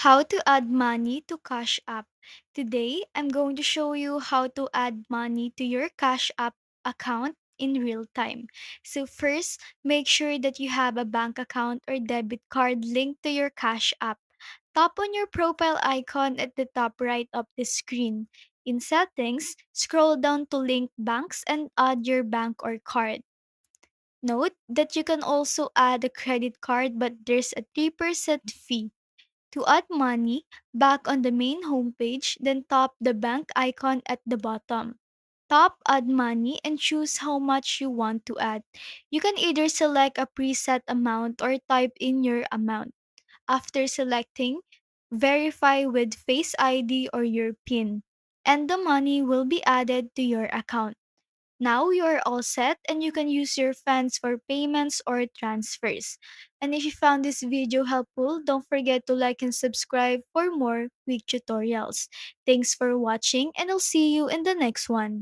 How to add money to Cash App. Today, I'm going to show you how to add money to your Cash App account in real time. So first, make sure that you have a bank account or debit card linked to your Cash App. Tap on your profile icon at the top right of the screen. In settings, scroll down to link banks and add your bank or card. Note that you can also add a credit card, but there's a 3% fee. To add money, back on the main homepage, then tap the bank icon at the bottom. Tap Add Money and choose how much you want to add. You can either select a preset amount or type in your amount. After selecting, verify with Face ID or your PIN, and the money will be added to your account. Now you are all set and you can use your funds for payments or transfers. And if you found this video helpful, don't forget to like and subscribe for more quick tutorials. Thanks for watching and I'll see you in the next one.